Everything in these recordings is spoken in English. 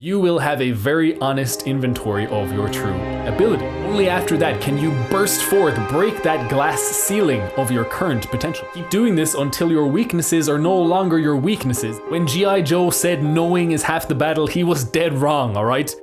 You will have a very honest inventory of your true ability. Only after that can you burst forth, break that glass ceiling of your current potential. Keep doing this until your weaknesses are no longer your weaknesses. When G.I. Joe said knowing is half the battle, he was dead wrong, alright?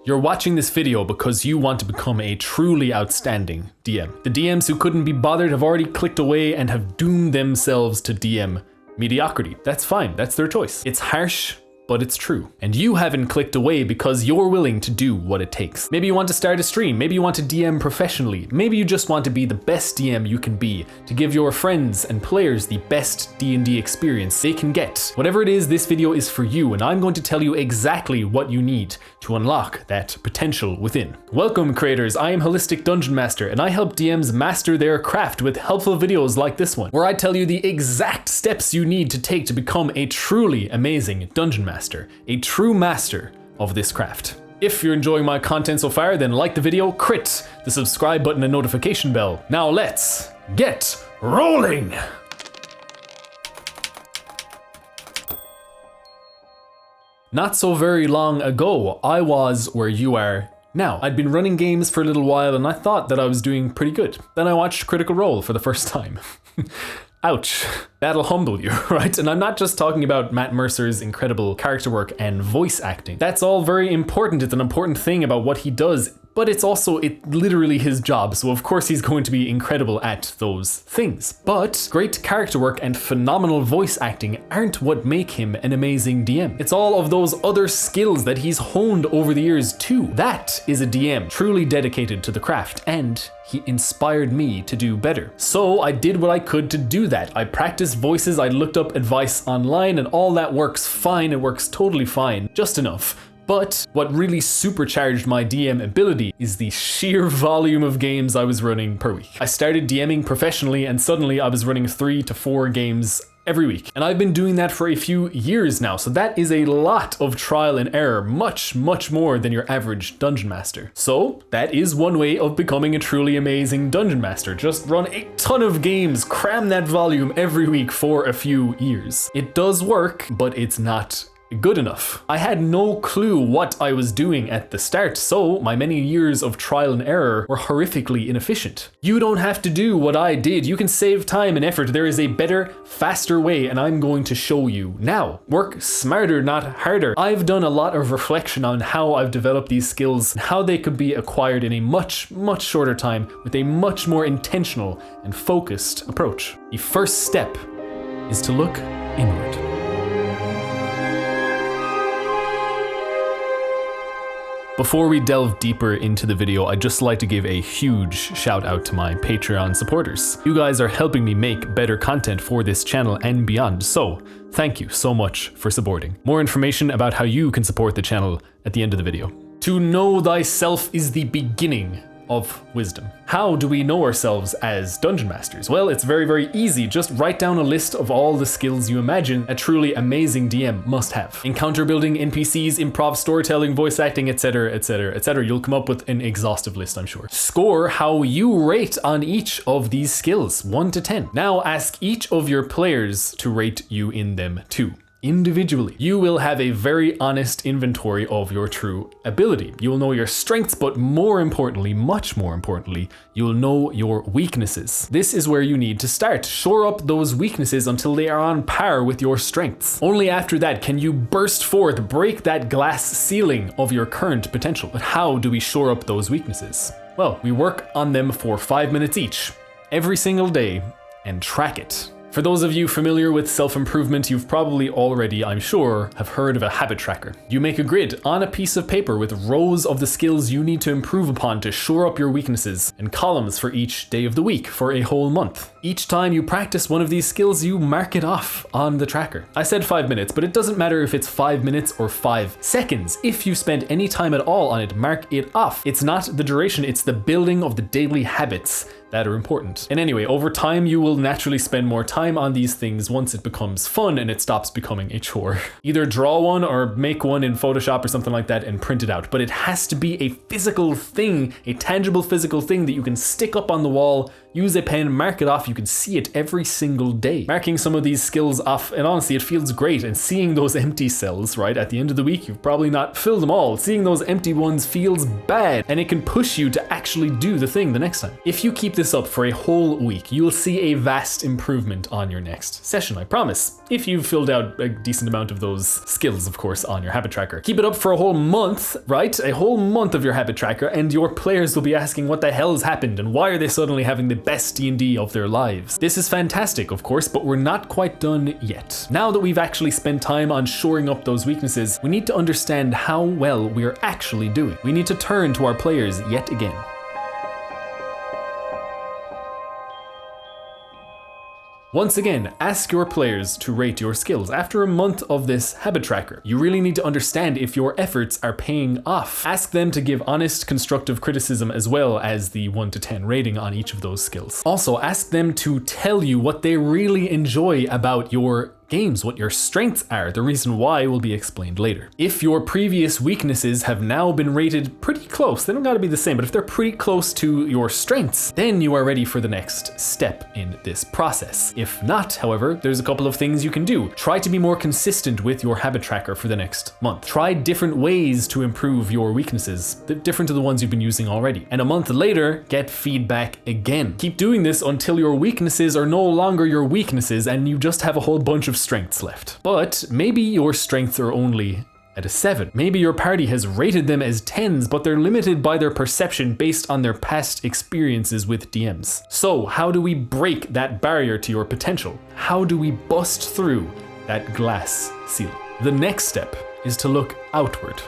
You're watching this video because you want to become a truly outstanding DM. The DMs who couldn't be bothered have already clicked away and have doomed themselves to DM mediocrity. That's fine, that's their choice. It's harsh, but it's true. And you haven't clicked away because you're willing to do what it takes. Maybe you want to start a stream, maybe you want to DM professionally, maybe you just want to be the best DM you can be, to give your friends and players the best D&D experience they can get. Whatever it is, this video is for you, and I'm going to tell you exactly what you need to unlock that potential within. Welcome creators, I am Holistic Dungeon Master, and I help DMs master their craft with helpful videos like this one, where I tell you the exact steps you need to take to become a truly amazing Dungeon Master, a true master of this craft. If you're enjoying my content so far, then like the video, crit the subscribe button and notification bell. Now let's get rolling! Not so very long ago, I was where you are now. I'd been running games for a little while and I thought that I was doing pretty good. Then I watched Critical Role for the first time. Ouch. That'll humble you, right? And I'm not just talking about Matt Mercer's incredible character work and voice acting. That's all very important. It's an important thing about what he does, but it's also literally his job. So of course he's going to be incredible at those things. But great character work and phenomenal voice acting aren't what make him an amazing DM. It's all of those other skills that he's honed over the years too. That is a DM truly dedicated to the craft, and he inspired me to do better. So I did what I could to do that. I practiced voices, I looked up advice online, and all that works fine. It works totally fine, just enough. But what really supercharged my DM ability is the sheer volume of games I was running per week. I started DMing professionally and suddenly I was running 3 to 4 games every week. And I've been doing that for a few years now, so that is a lot of trial and error, much more than your average dungeon master. So that is one way of becoming a truly amazing dungeon master. Just run a ton of games, cram that volume every week for a few years. It does work, but it's not good enough. I had no clue what I was doing at the start, so my many years of trial and error were horrifically inefficient. You don't have to do what I did. You can save time and effort. There is a better, faster way, and I'm going to show you now. Work smarter, not harder. I've done a lot of reflection on how I've developed these skills and how they could be acquired in a much shorter time with a much more intentional and focused approach. The first step is to look inward. Before we delve deeper into the video, I'd just like to give a huge shout out to my Patreon supporters. You guys are helping me make better content for this channel and beyond, so thank you so much for supporting. More information about how you can support the channel at the end of the video. To know thyself is the beginning of wisdom. How do we know ourselves as dungeon masters? Well, it's very easy. Just write down a list of all the skills you imagine a truly amazing DM must have. Encounter building, NPCs, improv, storytelling, voice acting, etc. You'll come up with an exhaustive list, I'm sure. Score how you rate on each of these skills, 1 to 10. Now ask each of your players to rate you in them too. Individually. You will have a very honest inventory of your true ability. You'll know your strengths, but more importantly, much more importantly, you'll know your weaknesses. This is where you need to start. Shore up those weaknesses until they are on par with your strengths. Only after that can you burst forth, break that glass ceiling of your current potential. But how do we shore up those weaknesses? Well, we work on them for 5 minutes each, every single day, and track it. For those of you familiar with self-improvement, you've probably already, I'm sure, have heard of a habit tracker. You make a grid on a piece of paper with rows of the skills you need to improve upon to shore up your weaknesses, and columns for each day of the week for a whole month. Each time you practice one of these skills, you mark it off on the tracker. I said 5 minutes, but it doesn't matter if it's 5 minutes or 5 seconds. If you spend any time at all on it, mark it off. It's not the duration, it's the building of the daily habits that are important. And anyway, over time, you will naturally spend more time time on these things once it becomes fun and it stops becoming a chore. Either draw one or make one in Photoshop or something like that and print it out. But it has to be a physical thing, a tangible physical thing that you can stick up on the wall, use a pen, mark it off. You can see it every single day. Marking some of these skills off, and honestly, it feels great. And seeing those empty cells, right, at the end of the week, you've probably not filled them all. Seeing those empty ones feels bad, and it can push you to actually do the thing the next time. If you keep this up for a whole week, you'll see a vast improvement on your next session, I promise. If you've filled out a decent amount of those skills, of course, on your habit tracker. Keep it up for a whole month, right? A whole month of your habit tracker, and your players will be asking what the hell's happened and why are they suddenly having the best D&D of their lives. This is fantastic, of course, but we're not quite done yet. Now that we've actually spent time on shoring up those weaknesses, we need to understand how well we're actually doing. We need to turn to our players yet again. Once again, ask your players to rate your skills. After a month of this habit tracker, you really need to understand if your efforts are paying off. Ask them to give honest, constructive criticism as well as the 1 to 10 rating on each of those skills. Also, ask them to tell you what they really enjoy about your games, what your strengths are. The reason why will be explained later. If your previous weaknesses have now been rated pretty close, they don't gotta be the same, but if they're pretty close to your strengths, then you are ready for the next step in this process. If not, however, there's a couple of things you can do. Try to be more consistent with your habit tracker for the next month. Try different ways to improve your weaknesses, different to the ones you've been using already. And a month later, get feedback again. Keep doing this until your weaknesses are no longer your weaknesses and you just have a whole bunch of strengths left. But maybe your strengths are only at a 7. Maybe your party has rated them as 10s, but they're limited by their perception based on their past experiences with DMs. So how do we break that barrier to your potential? How do we bust through that glass ceiling? The next step is to look outward.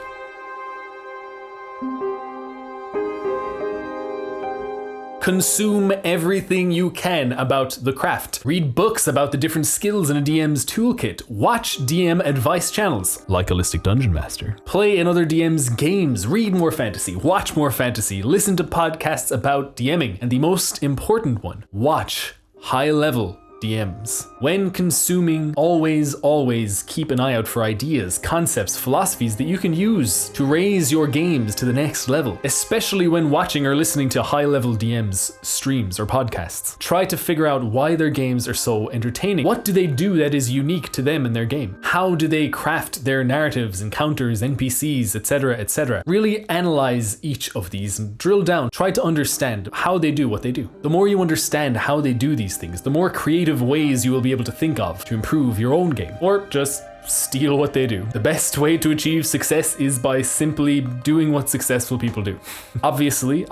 Consume everything you can about the craft. Read books about the different skills in a DM's toolkit. Watch DM advice channels, like Holistic Dungeon Master. Play in other DM's games. Read more fantasy. Watch more fantasy. Listen to podcasts about DMing. And the most important one, watch high-level DMs. When consuming, always keep an eye out for ideas, concepts, philosophies that you can use to raise your games to the next level, especially when watching or listening to high-level DMs streams or podcasts. Try to figure out why their games are so entertaining. What do they do that is unique to them in their game? How do they craft their narratives, encounters, NPCs, etc., etc.? Really analyze each of these and drill down. Try to understand how they do what they do. The more you understand how they do these things, the more creative ways you will be able to think of to improve your own game, or just steal what they do. The best way to achieve success is by simply doing what successful people do. Obviously,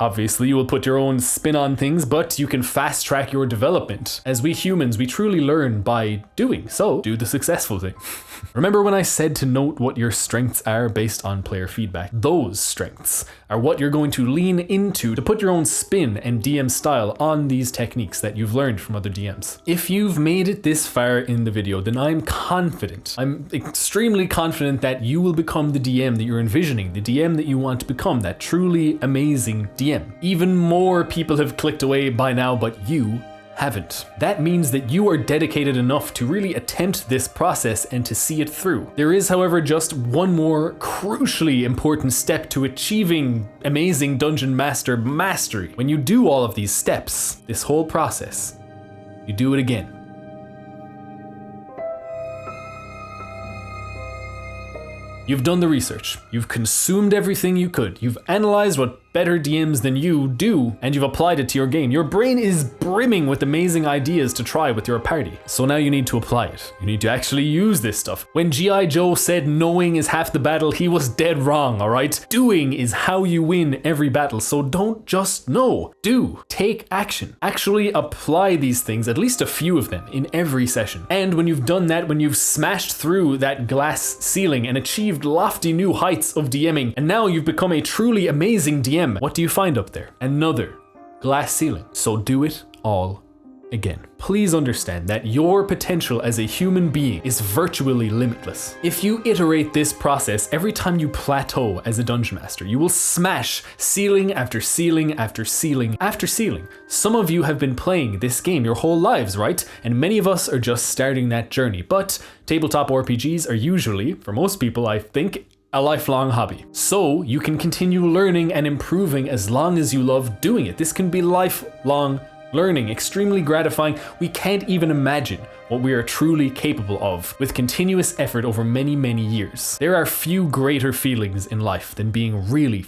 you will put your own spin on things, but you can fast track your development. As we humans, we truly learn by doing, so do the successful thing. Remember when I said to note what your strengths are based on player feedback? Those strengths are what you're going to lean into to put your own spin and DM style on these techniques that you've learned from other DMs. If you've made it this far in the video, then I'm extremely confident that you will become the DM that you're envisioning, the DM that you want to become, that truly amazing DM. Even more people have clicked away by now, but you haven't. That means that you are dedicated enough to really attempt this process and to see it through. There is, however, just one more crucially important step to achieving amazing Dungeon Master mastery. When you do all of these steps, this whole process, you do it again. You've done the research, you've consumed everything you could, you've analyzed what better DMs than you do, and you've applied it to your game. Your brain is brimming with amazing ideas to try with your party. So now you need to apply it. You need to actually use this stuff. When G.I. Joe said knowing is half the battle, he was dead wrong, alright? Doing is how you win every battle, so don't just know. Do. Take action. Actually apply these things, at least a few of them, in every session. And when you've done that, when you've smashed through that glass ceiling and achieved lofty new heights of DMing, and now you've become a truly amazing DM, what do you find up there? Another glass ceiling. So do it all again, please understand that your potential as a human being is virtually limitless. If you iterate this process every time you plateau as a dungeon master, you will smash ceiling after ceiling after ceiling after ceiling. Some of you have been playing this game your whole lives, right? And many of us are just starting that journey. But tabletop RPGs are usually, for most people, I think, a lifelong hobby. So you can continue learning and improving as long as you love doing it. This can be lifelong learning, extremely gratifying. We can't even imagine what we are truly capable of with continuous effort over many, many years. There are few greater feelings in life than being really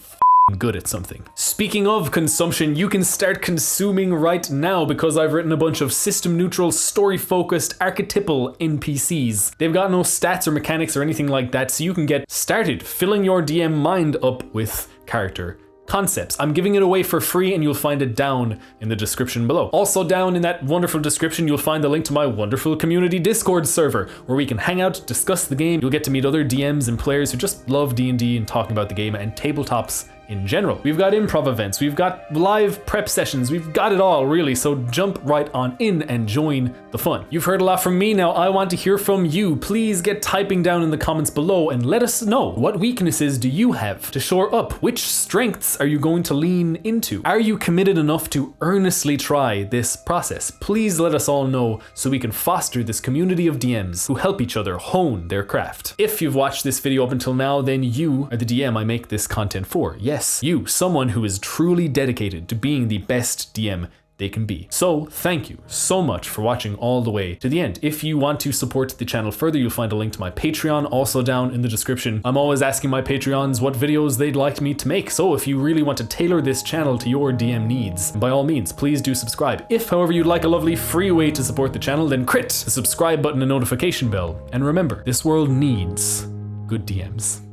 good at something. Speaking of consumption, you can start consuming right now because I've written a bunch of system neutral, story focused, archetypal NPCs. They've got no stats or mechanics or anything like that, so you can get started filling your DM mind up with character concepts. I'm giving it away for free and you'll find it down in the description below. Also down in that wonderful description, you'll find the link to my wonderful community Discord server where we can hang out, discuss the game. You'll get to meet other DMs and players who just love D&D and talking about the game and tabletops in general. We've got improv events, we've got live prep sessions, we've got it all really, so jump right on in and join the fun. You've heard a lot from me, now I want to hear from you. Please get typing down in the comments below and let us know, what weaknesses do you have to shore up? Which strengths are you going to lean into? Are you committed enough to earnestly try this process? Please let us all know so we can foster this community of DMs who help each other hone their craft. If you've watched this video up until now, then you are the DM I make this content for. Yes, you, someone who is truly dedicated to being the best DM they can be. So thank you so much for watching all the way to the end. If you want to support the channel further, you'll find a link to my Patreon also down in the description. I'm always asking my Patreons what videos they'd like me to make. So if you really want to tailor this channel to your DM needs, by all means, please do subscribe. If, however, you'd like a lovely free way to support the channel, then crit the subscribe button and notification bell. And remember, this world needs good DMs.